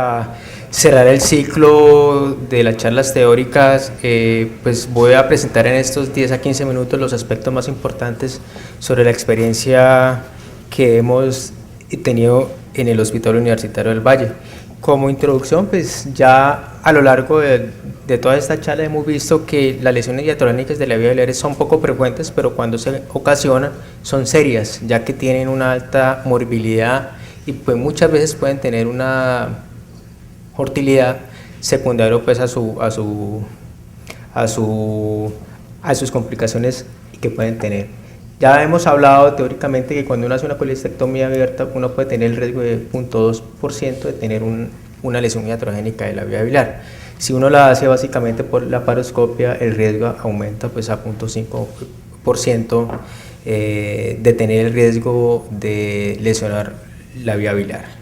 para cerrar el ciclo de las charlas teóricas, pues voy a presentar en estos 10 a 15 minutos los aspectos más importantes sobre la experiencia que hemos tenido en el Hospital Universitario del Valle. Como introducción, pues ya a lo largo de toda esta charla hemos visto que las lesiones iatrogénicas de la vía biliar son poco frecuentes, pero cuando se ocasionan son serias, ya que tienen una alta morbilidad y pues muchas veces pueden tener una mortalidad secundaria pues a sus complicaciones que pueden tener. Ya hemos hablado teóricamente que cuando uno hace una colistectomía abierta uno puede tener el riesgo de 0.2% de tener una lesión iatrogénica de la vía biliar. Si uno la hace básicamente por la paroscopia, el riesgo aumenta pues a 0.5% de tener el riesgo de lesionar la vía biliar.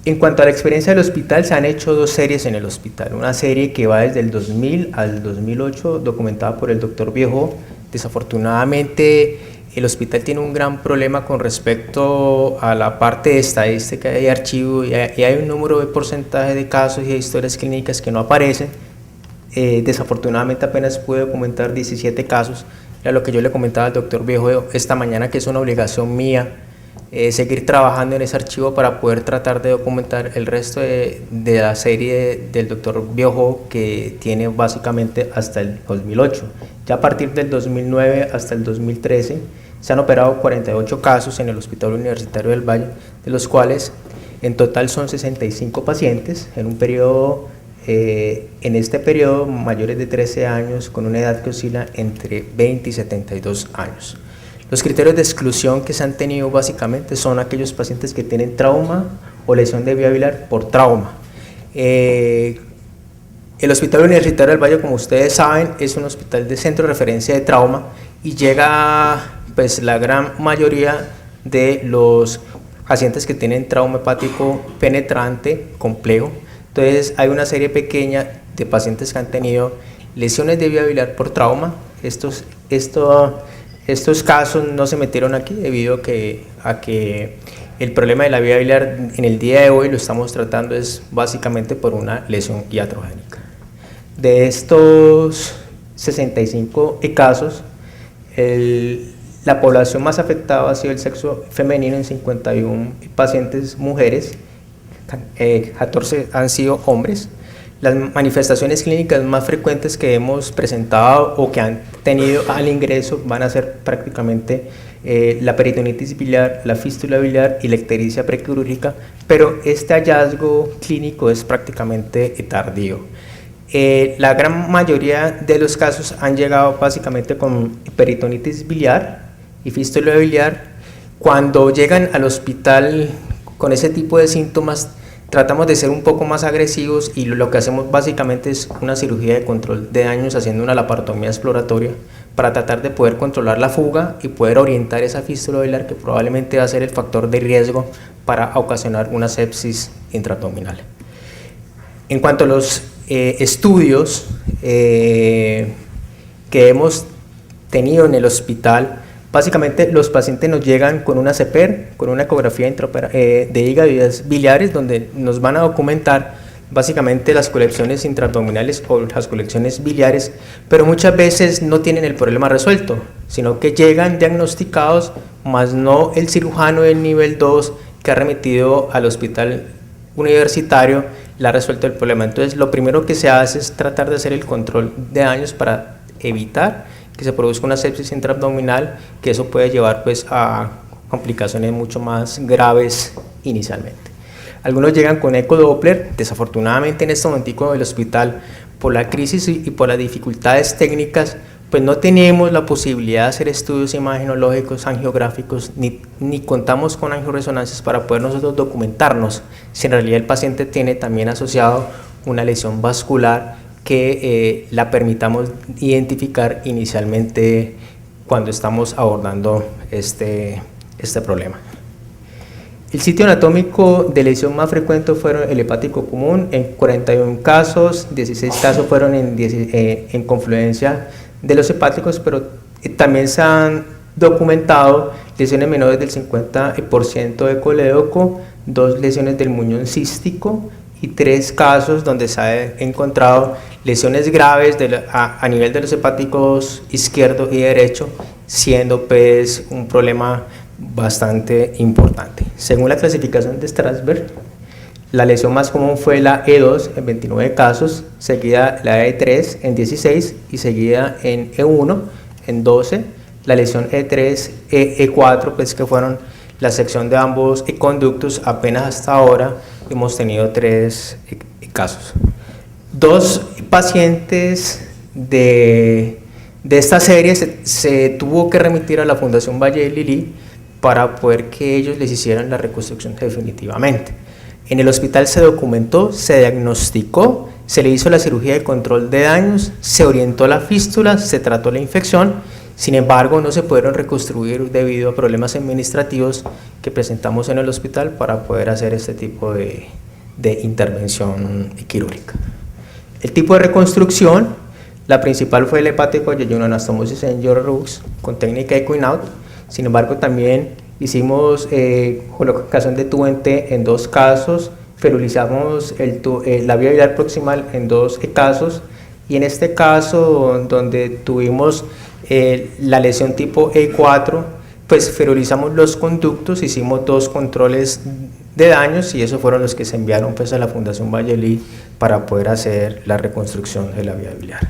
En cuanto a la experiencia del hospital, se han hecho dos series en el hospital. Una serie que va desde el 2000 al 2008, documentada por el doctor Viejo. Desafortunadamente, el hospital tiene un gran problema con respecto a la parte de estadística y archivo, y hay un número de porcentaje de casos y de historias clínicas que no aparecen. Desafortunadamente apenas pude documentar 17 casos. Era lo que yo le comentaba al doctor Viejo esta mañana, que es una obligación mía seguir trabajando en ese archivo para poder tratar de documentar el resto de la serie del doctor Viejo, que tiene básicamente hasta el 2008. Ya a partir del 2009 hasta el 2013 se han operado 48 casos en el Hospital Universitario del Valle, de los cuales en total son 65 pacientes en un periodo, en este periodo mayores de 13 años con una edad que oscila entre 20 y 72 años. Los criterios de exclusión que se han tenido básicamente son aquellos pacientes que tienen trauma o lesión de vía biliar por trauma. El Hospital Universitario del Valle, como ustedes saben, es un hospital de centro de referencia de trauma y llega pues la gran mayoría de los pacientes que tienen trauma hepático penetrante complejo. Entonces hay una serie pequeña de pacientes que han tenido lesiones de vía biliar por trauma. Estos casos no se metieron aquí debido a que el problema de la vía biliar en el día de hoy lo estamos tratando es básicamente por una lesión iatrogénica. De estos 65 casos, la población más afectada ha sido el sexo femenino en 51 pacientes mujeres, 14 han sido hombres. Las manifestaciones clínicas más frecuentes que hemos presentado o que han tenido al ingreso van a ser prácticamente la peritonitis biliar, la fístula biliar y la ictericia prequirúrgica, pero este hallazgo clínico es prácticamente tardío. La gran mayoría de los casos han llegado básicamente con peritonitis biliar y fístula biliar. Cuando llegan al hospital con ese tipo de síntomas, tratamos de ser un poco más agresivos y lo que hacemos básicamente es una cirugía de control de daños haciendo una laparotomía exploratoria para tratar de poder controlar la fuga y poder orientar esa fístula biliar que probablemente va a ser el factor de riesgo para ocasionar una sepsis intraabdominal. En cuanto a los estudios que hemos tenido en el hospital, básicamente los pacientes nos llegan con una CPER, con una ecografía de hígado y vías biliares, donde nos van a documentar básicamente las colecciones intraabdominales o las colecciones biliares, pero muchas veces no tienen el problema resuelto, sino que llegan diagnosticados, más no el cirujano del nivel 2 que ha remitido al hospital universitario le ha resuelto el problema. Entonces lo primero que se hace es tratar de hacer el control de daños para evitar que se produzca una sepsis intraabdominal, que eso puede llevar pues a complicaciones mucho más graves inicialmente. Algunos llegan con ecodoppler. Desafortunadamente en este momentico del hospital, por la crisis y por las dificultades técnicas, pues no tenemos la posibilidad de hacer estudios imagenológicos, angiográficos, ni contamos con angioresonancias para poder nosotros documentarnos si en realidad el paciente tiene también asociado una lesión vascular que la permitamos identificar inicialmente cuando estamos abordando este problema. El sitio anatómico de lesión más frecuente fueron el hepático común, en 41 casos, 16 casos fueron en confluencia de los hepáticos, pero también se han documentado lesiones menores del 50% de colédoco, 2 lesiones del muñón cístico y 3 casos donde se ha encontrado lesiones graves a nivel de los hepáticos izquierdo y derecho, siendo pues un problema bastante importante. Según la clasificación de Strasberg, la lesión más común fue la E2 en 29 casos, seguida la E3 en 16 y seguida en E1 en 12, la lesión E3, E4, pues que fueron la sección de ambos conductos. Apenas hasta ahora hemos tenido 3 casos. 2 pacientes de esta serie se tuvo que remitir a la Fundación Valle de Lili para poder que ellos les hicieran la reconstrucción definitivamente. En el hospital se documentó, se diagnosticó, se le hizo la cirugía de control de daños, se orientó la fístula, se trató la infección. Sin embargo, no se pudieron reconstruir debido a problemas administrativos que presentamos en el hospital para poder hacer este tipo de intervención quirúrgica. El tipo de reconstrucción, la principal fue el hepático yeyunoanastomosis en George con técnica Equinout. Sin embargo, también hicimos colocación de tubo en T en 2 casos, ferulizamos la vía biliar proximal en 2 casos, y en este caso donde tuvimos la lesión tipo E4, pues ferulizamos los conductos, hicimos 2 controles de daños y esos fueron los que se enviaron pues a la Fundación Vallely para poder hacer la reconstrucción de la vía biliar.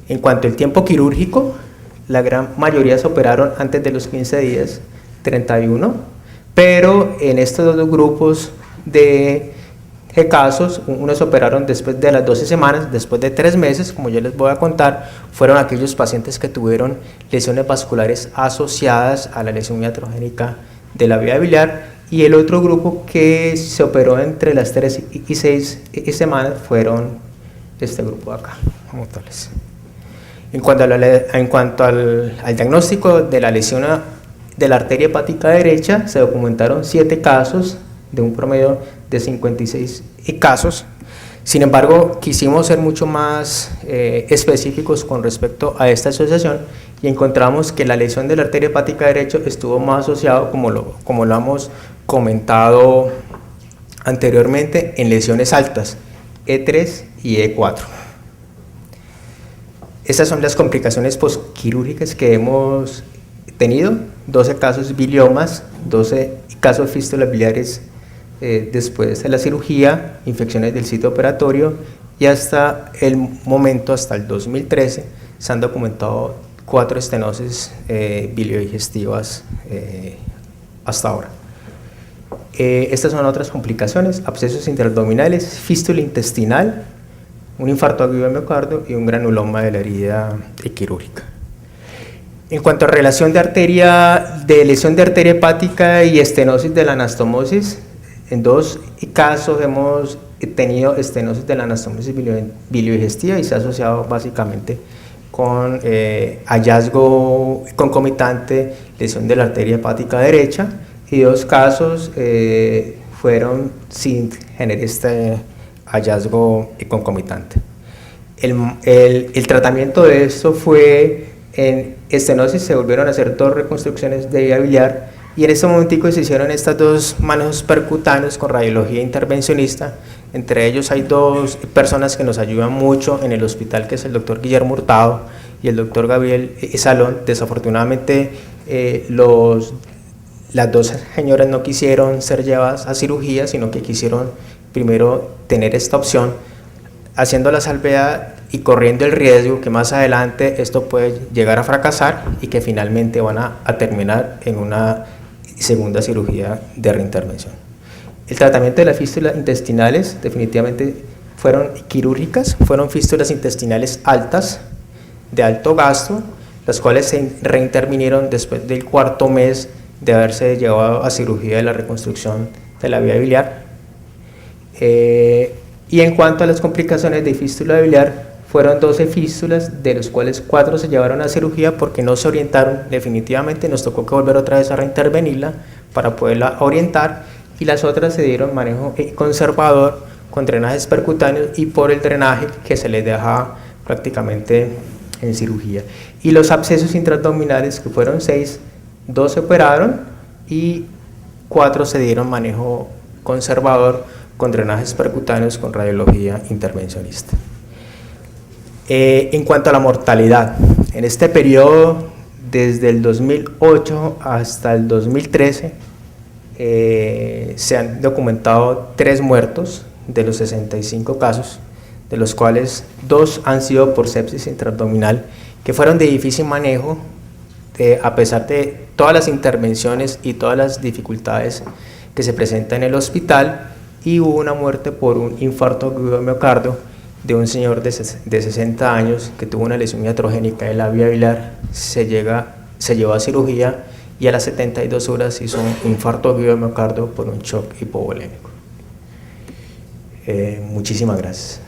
En cuanto al tiempo quirúrgico, la gran mayoría se operaron antes de los 15 días, 31, pero en estos 2 grupos de casos, unos se operaron después de las 12 semanas, después de 3 meses, como yo les voy a contar, fueron aquellos pacientes que tuvieron lesiones vasculares asociadas a la lesión iatrogénica de la vía biliar, y el otro grupo que se operó entre las 3 y 6 semanas fueron este grupo de acá, como tales. En cuanto al diagnóstico de la lesión de la arteria hepática derecha, se documentaron 7 casos de un promedio de 56 casos. Sin embargo, quisimos ser mucho más específicos con respecto a esta asociación y encontramos que la lesión de la arteria hepática derecha estuvo más asociado, como lo hemos comentado anteriormente, en lesiones altas, E3 y E4. Estas son las complicaciones postquirúrgicas que hemos tenido: 12 casos biliomas, 12 casos fístulas biliares después de la cirugía, infecciones del sitio operatorio, y hasta el momento, hasta el 2013, se han documentado 4 estenosis biliodigestivas hasta ahora. Estas son otras complicaciones: abscesos intraabdominales, fístula intestinal, un infarto agudo de miocardio y un granuloma de la herida quirúrgica. En cuanto a relación de lesión de arteria hepática y estenosis de la anastomosis, en 2 casos hemos tenido estenosis de la anastomosis biliodigestiva y se ha asociado básicamente con hallazgo concomitante, lesión de la arteria hepática derecha, y 2 casos fueron sin generar este hallazgo concomitante. El tratamiento de esto fue en estenosis, se volvieron a hacer 2 reconstrucciones de vía biliar, y en este momentico se hicieron estas 2 manejos percutáneos con radiología intervencionista. Entre ellos hay 2 personas que nos ayudan mucho en el hospital, que es el doctor Guillermo Hurtado y el doctor Gabriel Salón. Desafortunadamente las 2 señoras no quisieron ser llevadas a cirugía, sino que quisieron primero tener esta opción, haciendo la salvedad y corriendo el riesgo que más adelante esto puede llegar a fracasar y que finalmente van a terminar en una segunda cirugía de reintervención. El tratamiento de las fístulas intestinales definitivamente fueron quirúrgicas, fueron fístulas intestinales altas, de alto gasto, las cuales se reintervinieron después del 4.º mes de haberse llevado a cirugía de la reconstrucción de la vía biliar. Y en cuanto a las complicaciones de fístula biliar, fueron 12 fístulas, de los cuales 4 se llevaron a cirugía porque no se orientaron definitivamente, nos tocó que volver otra vez a reintervenirla para poderla orientar, y las otras se dieron manejo conservador con drenajes percutáneos y por el drenaje que se les deja prácticamente en cirugía. Y los abscesos intraabdominales, que fueron 6, 2 se operaron y 4 se dieron manejo conservador con drenajes percutáneos con radiología intervencionista. En cuanto a la mortalidad, en este periodo, desde el 2008 hasta el 2013, se han documentado 3 muertos de los 65 casos, de los cuales 2 han sido por sepsis intraabdominal, que fueron de difícil manejo, a pesar de todas las intervenciones y todas las dificultades que se presentan en el hospital, y hubo una muerte por un infarto agudo de miocardio de un señor de 60 años que tuvo una lesión iatrogénica de la vía biliar, se llevó a cirugía y a las 72 horas hizo un infarto agudo de miocardio por un shock hipovolémico. Muchísimas gracias.